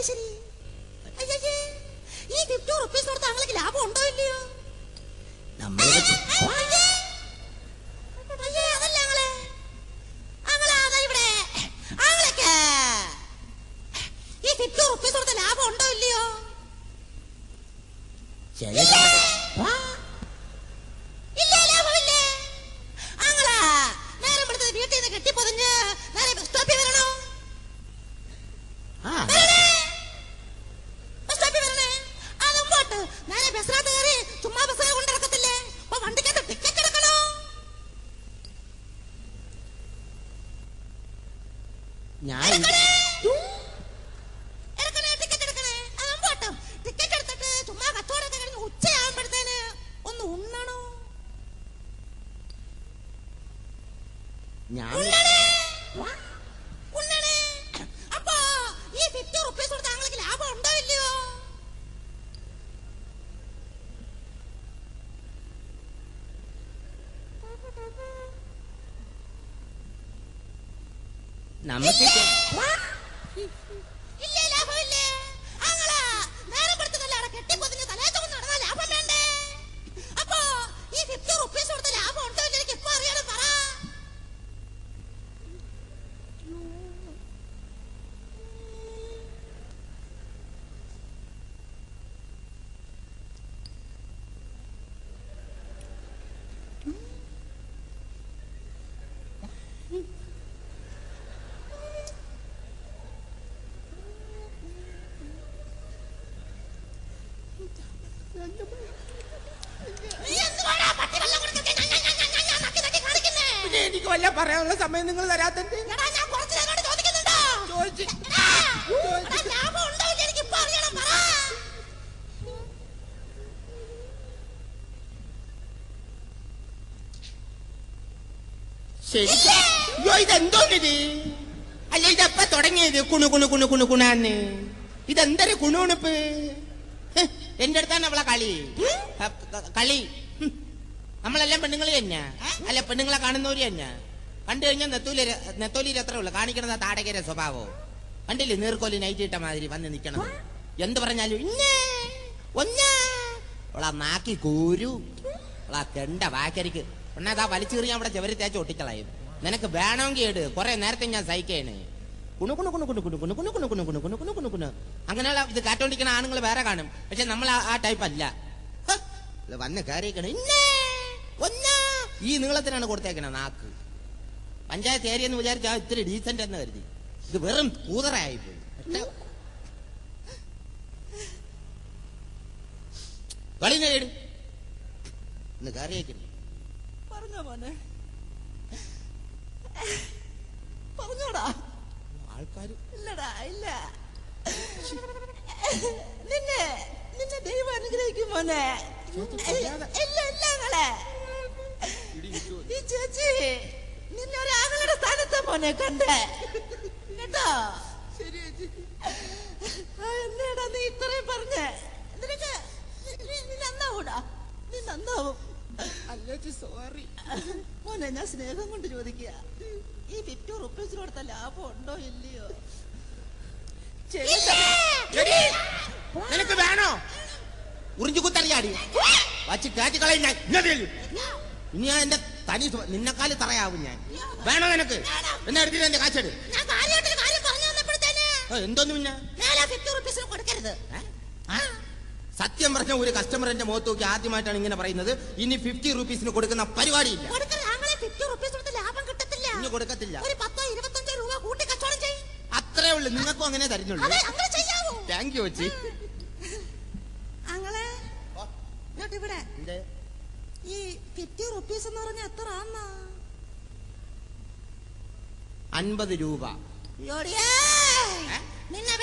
ശരി. അയ്യേ, ഈ 50 റുപ്പീസ് കൊടുത്ത് താങ്കൾക്ക് ലാഭം ഉണ്ടോ ഇല്ലയോ? അതല്ല ഇവിടെ ആങ്ങളൊക്കെ ഈ 50 റുപ്പീസ് കൊടുത്ത ലാഭം ഉണ്ടോ ഇല്ലയോ? ഇല്ല, ലാഭമില്ലേ. ആങ്ങളാ നേരം എടുത്തത് വീട്ടിൽ നിന്ന് കെട്ടിപ്പൊതിഞ്ഞ് നേരെ ബസ് സ്റ്റോപ്പിൽ വരണോ? ബസ് സ്റ്റോപ്പിൽ വരണേ. അതും പോട്ട് നേരെ ബസ്സിനകത്ത് കയറി ചുമ്മാ ബസ്സിനെ കൊണ്ടിറക്കത്തില്ലേ? അപ്പൊ വണ്ടിക്കകത്ത് ടിക്കറ്റ് എടുക്കണോ? ടിക്കറ്റ് എടുക്കണേ. അതും പോട്ട് ടിക്കറ്റ് എടുത്തിട്ട് ചുമ്മാ കച്ചവടമൊക്കെ കഴിഞ്ഞ് ഉച്ചയാകുമ്പോഴത്തേന് ഒന്ന് ഉണ്ണണോ? ഉണ്ണണേ. അപ്പൊ ഈ 50 റുപ്പീസ് കൊടുത്ത് താങ്കൾക്ക് ലാഭം ഉണ്ടോ ഇല്ലയോ? ഇല്ല, ലാഭമില്ലേ. ആങ്ങളാ നേരം കൊടുത്തതല്ല അവിടെ കെട്ടിപ്പൊതിഞ്ഞ് തലേച്ചൊന്ന് നടന്നാ ലാഭം വേണ്ടേ? അപ്പൊ ഈ 50 റുപ്പീസ് കൊടുത്ത ലാഭം ഉണ്ടോ എന്ന് എനിക്ക് ഇപ്പൊ അറിയണം. പറ. എനിക്ക് വല്ല പറയാനുള്ള സമയം നിങ്ങൾ തരാത്തത്. ശരി. ഇതെന്തോ ഇത്? അല്ല, ഇതെപ്പ തുടങ്ങിയത് കുണു കുണു കുണു കുണു കുണാന്ന്? ഇതെന്തൊരു കുണുണിപ്പ്? എന്റെ അടുത്താണ് അവളെ കളി. നമ്മളെല്ലാം പെണ്ണുങ്ങൾ തന്നെ. അല്ല, പെണ്ണുങ്ങളെ കാണുന്നവര് തന്നെ. കണ്ടു കഴിഞ്ഞാൽ നെത്തോലി എത്ര ഉള്ളു കാണിക്കണത് താടകര സ്വഭാവോ. കണ്ടില്ലേ നീർക്കോലി നൈറ്റ് ഇട്ട മാതിരി വന്ന് നിക്കണം. എന്ത് പറഞ്ഞാലും അവളാ നാക്കി കൂരു, അവളാ തെണ്ട വാക്കരിക്ക് ഒന്നതാ വലിച്ചെറിയാൻ അവിടെ ചെവരി തേച്ച് ഒട്ടിക്കളയും. നിനക്ക് വേണമെങ്കിൽ ഇട്, കുറെ നേരത്തെ ഞാൻ സഹിക്കേണ്. കുണു കുണു കുണു കുണു കുണു കുണു കുണു കുണു കുണു കുണു കുണു കുണു കുണു കുണു അങ്ങനെയുള്ള ഇത് കാറ്റോണ്ടിക്കുന്ന ആണുങ്ങൾ വേറെ കാണും. പക്ഷെ നമ്മൾ ആ ടൈപ്പ് അല്ല. വന്ന് കയറിക്കണ ഈ നീളത്തിനാണ് കൊടുത്തേക്കണ നാക്ക്. പഞ്ചായത്ത് ഏരിയ എന്ന് വിചാരിച്ചാൽ ഇത്തിരി ഡീസന്റ് എന്ന് കരുതി. ഇത് വെറും കൂതറയായിപ്പോയി. കളി നേട് ഇന്ന് കയറിയേക്കണേ. പറഞ്ഞോ മോനെ, പറഞ്ഞോടാ. ആൾക്കാര് ഇല്ലടാ, ഇല്ല. നിന്നെ ദൈവം അനുഗ്രഹിക്കും മോനെ. ഇല്ല ഈ ചേച്ചി നിന്നെ ഒരു ആങ്ങളുടെ സ്ഥാനത്തെ മോനെ കണ്ടേ കേട്ടോ. എന്നേടാ നീ ഇത്രയും പറഞ്ഞേ? നിനക്ക് നീ നന്നാവൂടാ, നീ നന്നാവും. സോറി മോനെ, ഞാൻ സ്നേഹം കൊണ്ട് ചോദിക്കുക, ഈ 50 റുപ്പീസ് കൊടുത്ത ലാഭം ഉണ്ടോ ഇല്ലയോ? നിനക്ക് വേണോ? ഉറിഞ്ചു കുത്തറിയാടി വച്ച് കാറ്റ് കളയും ഞാൻ. ഇനി ഞാൻ എന്റെ തനി നിന്നെക്കാല് തറയാവും ഞാൻ. വേണോ നിനക്ക്? എന്നാ എടുത്തിട്ട് എന്റെ കാശെടു. എന്തോന്നു പിന്നെ സത്യം പറഞ്ഞ ഒരു കസ്റ്റമർ എന്റെ മുഖത്ത് നോക്കി ആദ്യമായിട്ടാണ് ഇങ്ങനെ പറയുന്നത്. ഇനി 50 റുപ്പീസിന് കൊടുക്കുന്ന പരിപാടിയില്ല. ഇനി കൊടുക്കത്തില്ല. അത്രേ ഉള്ളു. നിങ്ങൾക്കും അങ്ങനെ തരുന്നുള്ളൂ. താങ്ക് യു ചേച്ചി. ഇവിടെ ഈ 50 റുപ്പീസ് എന്ന് പറഞ്ഞ എത്ര? 50 രൂപ. നിന്നെ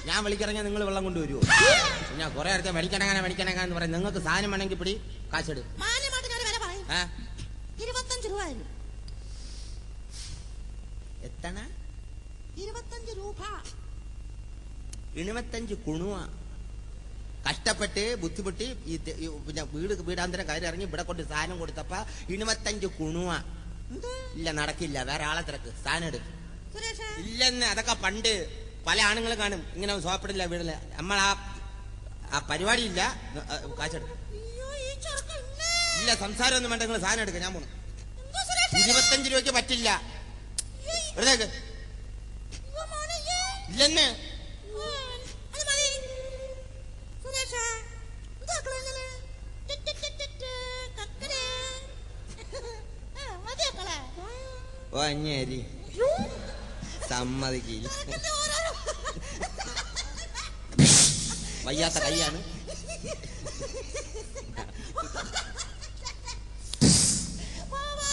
ഞാൻ വിളിക്കിറങ്ങിയാൽ നിങ്ങൾ വെള്ളം കൊണ്ടുവരുമോ? ഞാൻ കുറെ അടുത്ത് മേടിക്കണങ്ങാന്ന് പറയും. നിങ്ങൾക്ക് സാധനം വേണമെങ്കിൽ പിടി കാശെടു. 25 രൂപ. എത്തണ? 25 രൂപ. 75 കുണുവ. കഷ്ടപ്പെട്ട് ബുദ്ധിമുട്ടി പിന്നെ വീടാന്തരം കയറി ഇറങ്ങി ഇവിടെ കൊണ്ട് സാധനം കൊടുത്തപ്പ 25 കുണുവ. ഇല്ല, നടക്കില്ല, വേറെ ആളെ തിരക്ക്, സാധനം എടുക്കും. ഇല്ലെന്ന്, അതൊക്കെ പണ്ട് പല ആണുങ്ങളും കാണും ഇങ്ങനെ സോപ്പിടില്ല വീടില്ല. നമ്മൾ ആ പരിപാടി ഇല്ല. കാശെടുക്കും. ഇല്ല, സംസാരമൊന്നും വേണ്ട, നിങ്ങൾ സാധനം എടുക്കുക. ഞാൻ പോണു. 25 രൂപയ്ക്ക് പറ്റില്ല. ഇല്ലെന്ന്. ഓ അഞ്ഞേരി സമ്മതിക്കില്ല. വയ്യാത്ത കൈയാണ്.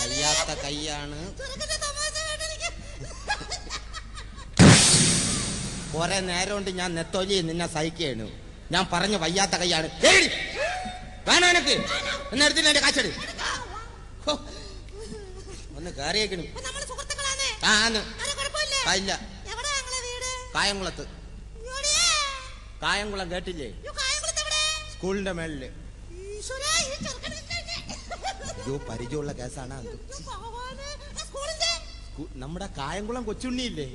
വയ്യാത്ത കൈയാണ്. കുറെ നേരം കൊണ്ട് ഞാൻ നെത്തോലി നിന്നെ സഹിക്കുകയാണ്. ഞാൻ പറഞ്ഞു വയ്യാത്ത കൈയാണ്. വേണോ എനക്ക് എന്നെടുത്തില്ല എന്റെ കാച്ചെടു. ഒന്ന് കയറിയേക്കണു. ഇല്ല, കായംകുളത്ത്. കായംകുളം കേട്ടില്ലേ? സ്കൂളിന്റെ മേളില്. പരിചയമുള്ള കേസാണ്. നമ്മുടെ കായംകുളം കൊച്ചുണ്ണിയില്ലേ?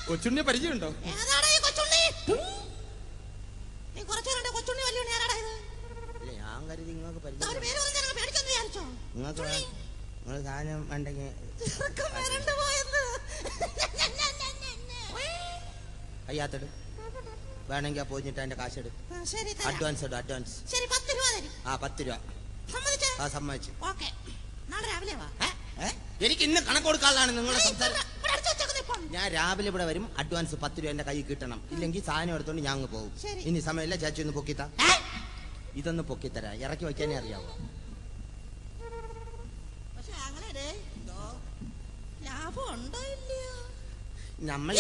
കൊച്ചുണ്ണിയെ പരിചയമുണ്ടോ? ഞാൻ കരുതി നിങ്ങൾക്ക് പരിചയം. നിങ്ങൾക്ക് നിങ്ങൾ സാധനം വേണ്ടെങ്കിൽ അയ്യാത്തട് വേണമെങ്കിൽ ആ പോയിട്ട് അതിന്റെ കാശെടു. അഡ്വാൻസ് ഇടും, അഡ്വാൻസ്. 10 രൂപ. ആ, സമ്മതിച്ചു. എനിക്ക് ഇന്ന് കണക്ക് കൊടുക്കാനുള്ളതാണ് നിങ്ങളുടെ സംസാരം. ഞാൻ രാവിലെ ഇവിടെ വരും. അഡ്വാൻസ് 10 രൂപ എന്റെ കൈ കിട്ടണം. ഇല്ലെങ്കിൽ സാധനം എടുത്തോണ്ട് ഞാൻ അങ്ങ് പോകും. ഇനി സമയമില്ല. ചേച്ചി ഒന്ന് പൊക്കിത്താ. ഇതൊന്ന് പൊക്കിത്തരാ. ഇറക്കി വയ്ക്കാനേ അറിയാവോ? നമ്മൾ